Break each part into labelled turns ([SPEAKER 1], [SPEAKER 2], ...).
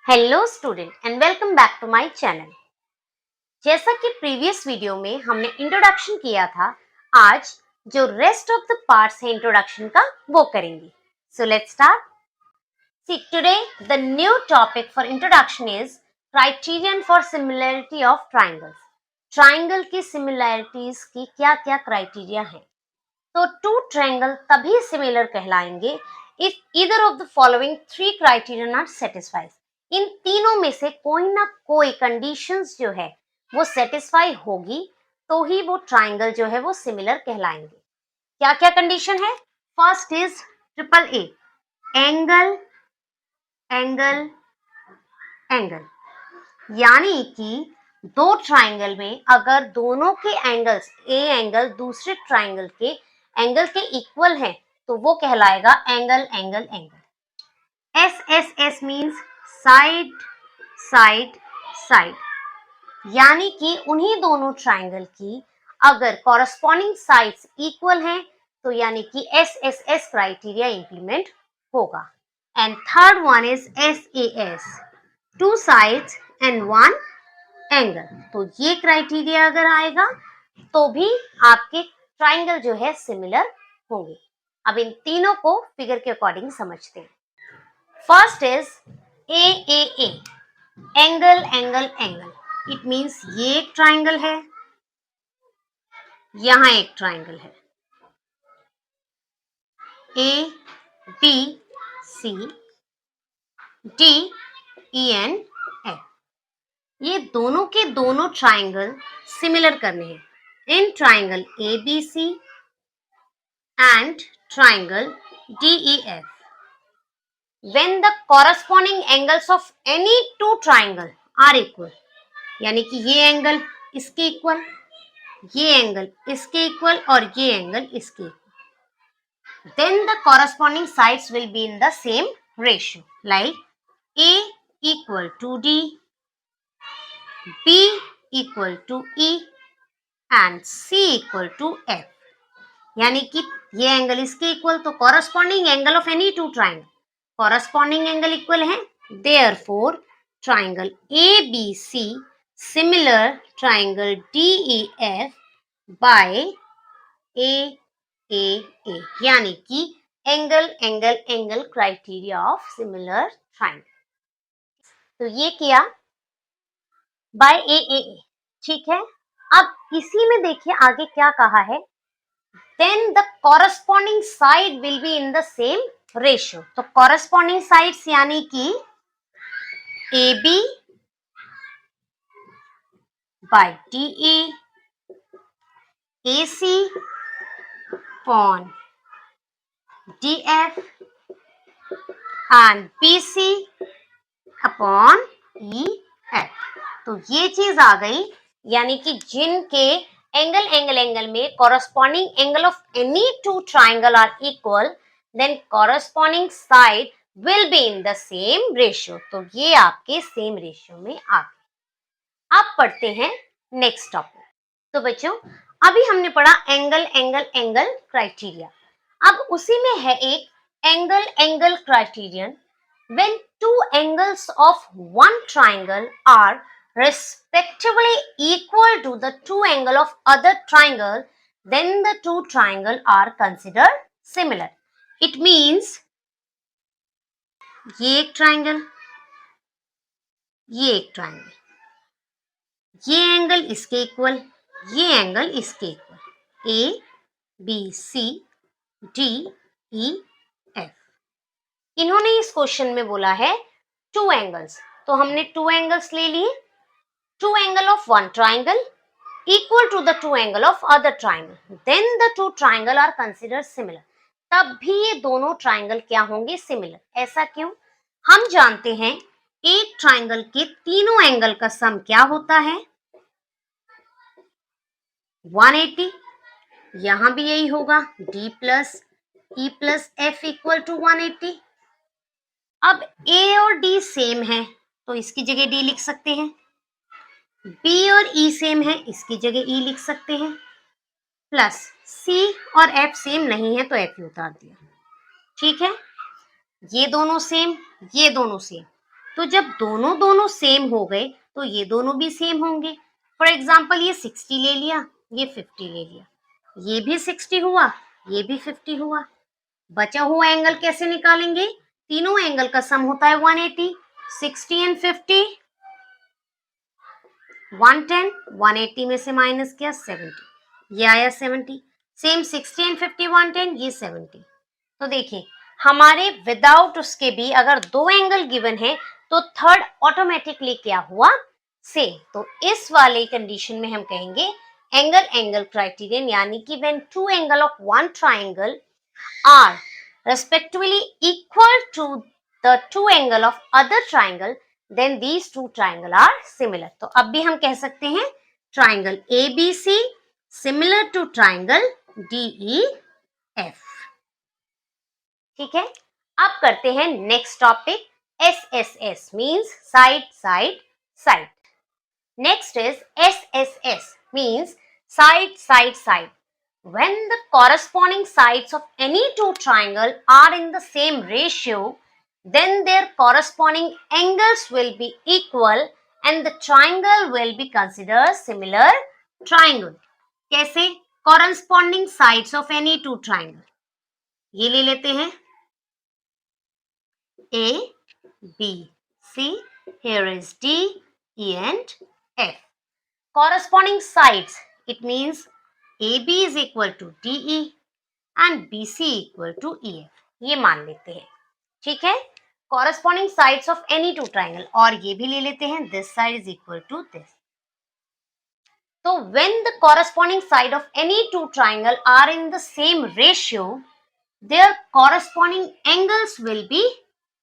[SPEAKER 1] Hello student and welcome back to my channel. जैसा कि previous video में हमने इंट्रोडक्शन किया था, आज जो रेस्ट ऑफ द पार्ट्स है इंट्रोडक्शन का वो करेंगे। So let's start. See today the new topic for introduction is criterion for similarity of triangles. Triangle की सिमिलरिटीज की क्या क्या क्राइटेरिया है। तो टू ट्रायंगल तभी सिमिलर कहलाएंगे if either of the following three criterion are satisfied. इन तीनों में से कोई ना कोई कंडीशंस जो है वो सेटिस्फाई होगी तो ही वो ट्रायंगल जो है वो सिमिलर कहलाएंगे। क्या क्या कंडीशन है? First is triple A, angle angle angle, यानी कि दो ट्रायंगल में अगर दोनों के एंगल्स ए एंगल दूसरे ट्रायंगल के एंगल के इक्वल है तो वो कहलाएगा angle angle angle. S S S means side side side, यानी कि उन्हीं दोनों ट्रायंगल की अगर कॉरस्पॉन्डिंग साइड्स इक्वल हैं तो यानी कि S S S criteria implement होगा। And third one is S A S, two sides and one angle. तो ये क्राइटेरिया अगर आएगा तो भी आपके ट्रायंगल जो है सिमिलर होंगे। अब इन तीनों को फिगर के अकॉर्डिंग समझते हैं। First is A A A, angle angle angle. It means ये एक ट्रायंगल है, यहां एक ट्रायंगल है, A B C D E and F. ये दोनों के दोनों ट्रायंगल सिमिलर करने हैं इन triangle A B C and triangle D E F. When the corresponding angles of any two triangle are equal, यानी कि ये एंगल इसके इक्वल, ये एंगल इसके इक्वल और ये एंगल इसके equal, then the corresponding sides will be in the same ratio, like A equal to D, B equal to E and C equal to F। यानी कि ये एंगल इसके इक्वल तो corresponding angle of any two triangle, corresponding angle equal है, therefore triangle ABC similar triangle DEF by AAA, यानी कि angle angle angle criteria of similar triangle. तो ये किया बाय AAA, ठीक है। अब इसी में देखिए आगे क्या कहा है, then the corresponding side will be in the same ratio। तो corresponding sides यानी कि AB by DE, AC upon DF and BC upon EF। तो ये चीज आ गई, यानी कि जिनके एंगल एंगल एंगल में corresponding angle of any two triangle are equal, then corresponding side will be in the same ratio। तो ये आपके सेम रेशियो में आ गए। अब पढ़ते हैं नेक्स्ट टॉपिक। तो बच्चों अभी हमने पढ़ा एंगल एंगल एंगल क्राइटेरिया, अब उसी में है एक angle angle criterion. When two angles of one triangle are respectively equal to the two angle of other triangle, then the two triangle are considered similar। It means ये एक triangle, ये एक triangle, ये एंगल इसके equal, ये angle इसके equal, A B C D E F. इन्होंने इस क्वेश्चन में बोला है टू एंगल्स, तो हमने टू एंगल्स ले लिए, two angle of one triangle equal to the two angle of other triangle, then the two triangle are considered similar. तब भी ये दोनों ट्रायंगल क्या होंगे? सिमिलर। ऐसा क्यों? हम जानते हैं एक ट्रायंगल के तीनों एंगल का सम क्या होता है? 180। यहां भी यही होगा, D plus E plus F equal to 180। अब A और D सेम है तो इसकी जगह D लिख सकते हैं, B और E सेम है इसकी जगह E लिख सकते हैं, प्लस C और F सेम नहीं है तो F उतार दिया। ठीक है, ये दोनों सेम, ये दोनों सेम, तो जब दोनों दोनों सेम हो गए तो ये दोनों भी सेम होंगे। फॉर एग्जाम्पल ये 60 ले लिया, ये 50 ले लिया, ये भी 60 हुआ, ये भी 50 हुआ। बचा हुआ एंगल कैसे निकालेंगे? तीनों एंगल का सम होता है 180, 60 एंड 50 110, 180 में से माइनस किया 70, ये आया 70। सेम 60 एंड 50 110, ये 70। तो देखिए हमारे विदाउट उसके भी अगर दो एंगल गिवन है तो थर्ड ऑटोमेटिकली क्या हुआ? सेम। तो इस वाले कंडीशन में हम कहेंगे एंगल एंगल क्राइटेरियन, यानी कि when two angle of one triangle are respectively equal to the two angle of other triangle, then these two triangle are similar. तो अब भी हम कह सकते हैं triangle ABC similar to triangle DEF। ठीक है, अब करते हैं next topic SSS means side side side. Next is SSS means side side side. When the corresponding sides of any two triangle are in the same ratio, then their corresponding angles will be equal and the triangle will be considered similar triangle. कैसे? Corresponding sides of any two triangle. ये ले लेते हैं A, B, C. Here is D, E and F. Corresponding sides, it means AB is equal to DE and BC equal to EF. ये मान लेते हैं, ठीक है। Corresponding sides of any two triangle, और ये भी ले लेते हैं this side is equal to this. तो when the corresponding side of any two triangle are in the same ratio, their corresponding angles will be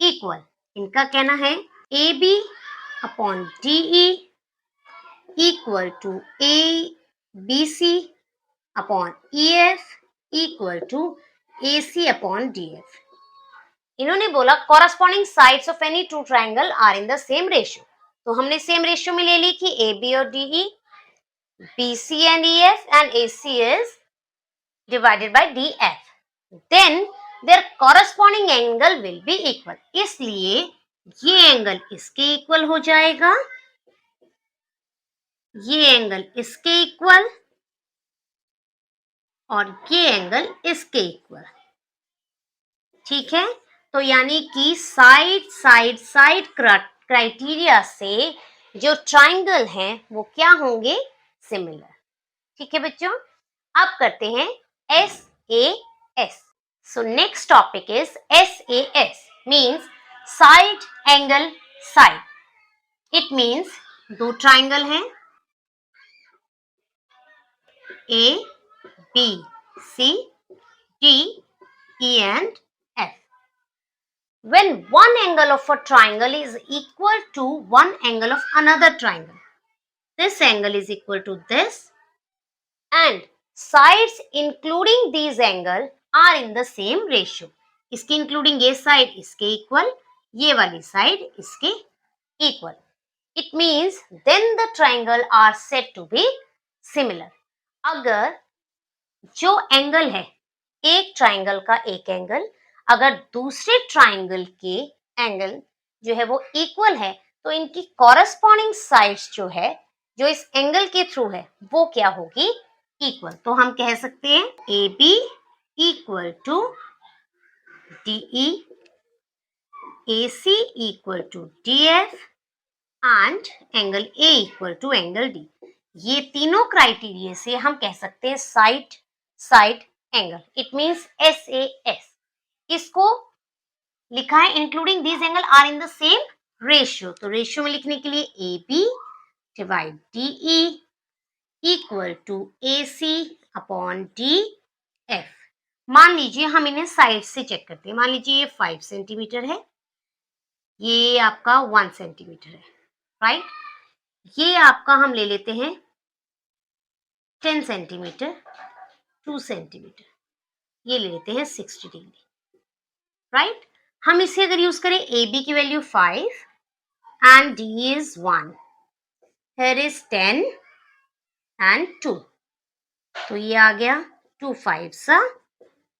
[SPEAKER 1] equal. इनका कहना है AB upon DE equal to ABC upon EF equal to AC upon DF. इन्होंने बोला corresponding sides of any two triangle are in the same ratio. तो हमने same ratio में ले ली कि AB और DE, BC and EF and AC is divided by DF. Then their corresponding angle will be equal. इसलिए ये angle इसके equal हो जाएगा, ये एंगल इसके इक्वल और ये एंगल इसके इक्वल। ठीक है, तो यानी कि साइड साइड साइड क्राइटेरिया से जो ट्राइंगल हैं वो क्या होंगे? सिमिलर। ठीक है बच्चों, अब करते हैं SAS. So next topic is SAS means side angle side. It means दो ट्राइंगल हैं A, B, C, D, E and F. When one angle of a triangle is equal to one angle of another triangle, this angle is equal to this and sides including these angle are in the same ratio. इसके including ये side इसके equal, ये वाली side इसके equal. It means then the triangle are said to be similar. अगर जो angle है एक ट्राइंगल का एक एंगल अगर दूसरे ट्राइंगल के एंगल जो है वो इक्वल है तो इनकी कॉरेस्पॉन्डिंग साइड्स जो है जो इस एंगल के थ्रू है वो क्या होगी? इक्वल। तो हम कह सकते हैं AB equal to DE, AC equal to DF and angle A equal to angle D। ये तीनों क्राइटेरिया से हम कह सकते हैं side side angle. It means SAS। इसको लिखा है including these angle are in the same ratio. तो रेशियो में लिखने के लिए AB divide DE equal to AC upon DF। मान लीजिए हम इन्हें साइड से चेक करते हैं। मान लीजिए ये 5 सेंटीमीटर है, ये आपका 1 सेंटीमीटर है, राइट। ये आपका हम ले लेते हैं 10 सेंटीमीटर, 2 सेंटीमीटर, ये ले लेते हैं 60 डिग्री, राइट। हम इसे अगर यूज करें AB की value 5 and D is 1, here is 10 and 2, तो ये आ गया 2 5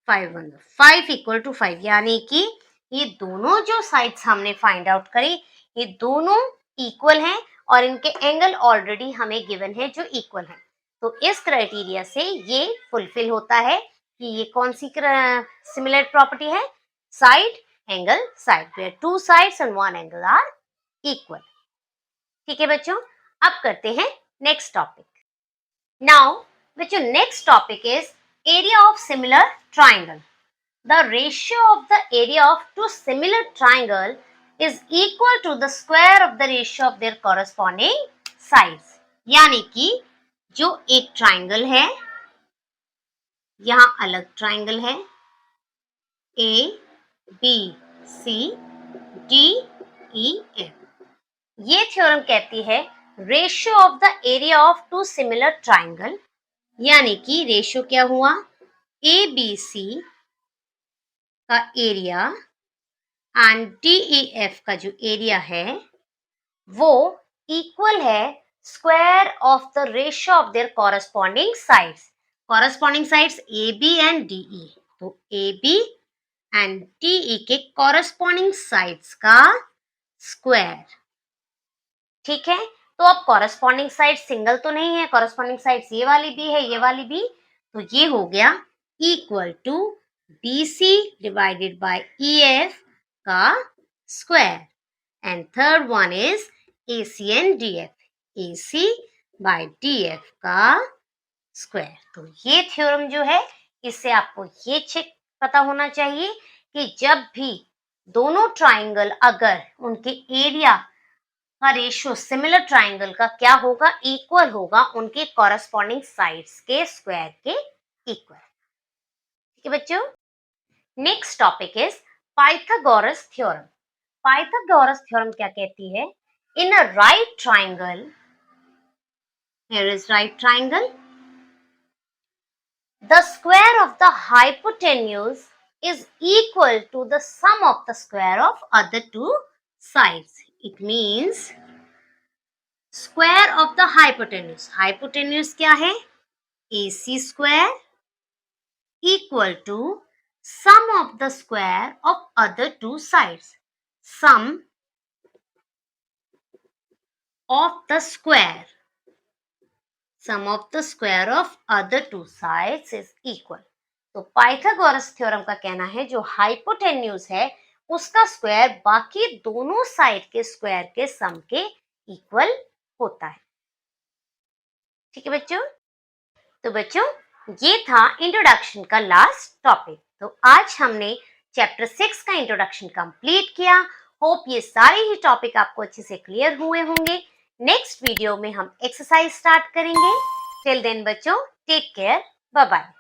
[SPEAKER 1] 5 1 5 इक्वल टू 5, यानी कि ये दोनों जो साइड्स हमने फाइंड आउट करी ये दोनों इक्वल हैं और इनके एंगल ऑलरेडी हमें गिवन है जो इक्वल है। तो इस क्राइटेरिया से ये फुलफिल होता है कि ये कौन सी सिमिलर प्रॉपर्टी है, side angle side, where two sides and one angle are equal. ठीक है बच्चों, अब करते हैं नेक्स्ट टॉपिक। नाउ बच्चों next topic is area of similar triangle. The ratio of the area of two similar triangle is equal to the square of the ratio of their corresponding sides। यानी कि जो एक triangle है, यहां अलग triangle है A B C D E F, ये theorem कहती है ratio of the area of two similar triangle, यानी कि रेशियो क्या हुआ, ABC का एरिया एंड DEF का जो एरिया है वो इक्वल है square of the ratio of their corresponding sides. Corresponding sides AB and DE, तो AB एंड DE के कॉरस्पॉन्डिंग साइड्स का स्क्वायर। ठीक है, तो अब कॉरस्पॉन्डिंग साइड सिंगल तो नहीं है, कॉरस्पॉन्डिंग साइड्स ये वाली भी है, ये वाली भी, तो ये हो गया equal to BC divided by EF का square, and third one is AC and DF, AC by DF का स्क्वायर। तो ये थ्योरम जो है, इससे आपको ये चेक पता होना चाहिए कि जब भी दोनों ट्राइंगल अगर उनके एरिया का रेशियो सिमिलर ट्राइंगल का क्या होगा, इक्वल होगा उनके कॉरस्पॉन्डिंग साइड्स के स्क्वायर के इक्वल। ठीक है बच्चों, next topic is Pythagoras theorem. Pythagoras theorem क्या कहती है, in a right triangle, here is right triangle, the square of the hypotenuse is equal to the sum of the square of other two sides. It means square of the hypotenuse, hypotenuse क्या है, AC square equal to sum of the square of other two sides. Sum of the square, sum of the square of other two sides is equal. तो Pythagoras theorem का कहना है जो hypotenuse है उसका square बाकी दोनों साइड के स्क्वायर के सम के इक्वल होता है। ठीक है बच्चों, तो बच्चों ये था इंट्रोडक्शन का लास्ट टॉपिक। तो आज हमने चैप्टर 6 का इंट्रोडक्शन कंप्लीट किया। होप ये सारे ही टॉपिक आपको अच्छे से क्लियर हुए होंगे। नेक्स्ट वीडियो में हम एक्सरसाइज स्टार्ट करेंगे। टिल देन बच्चों, टेक केयर, बाय बाय।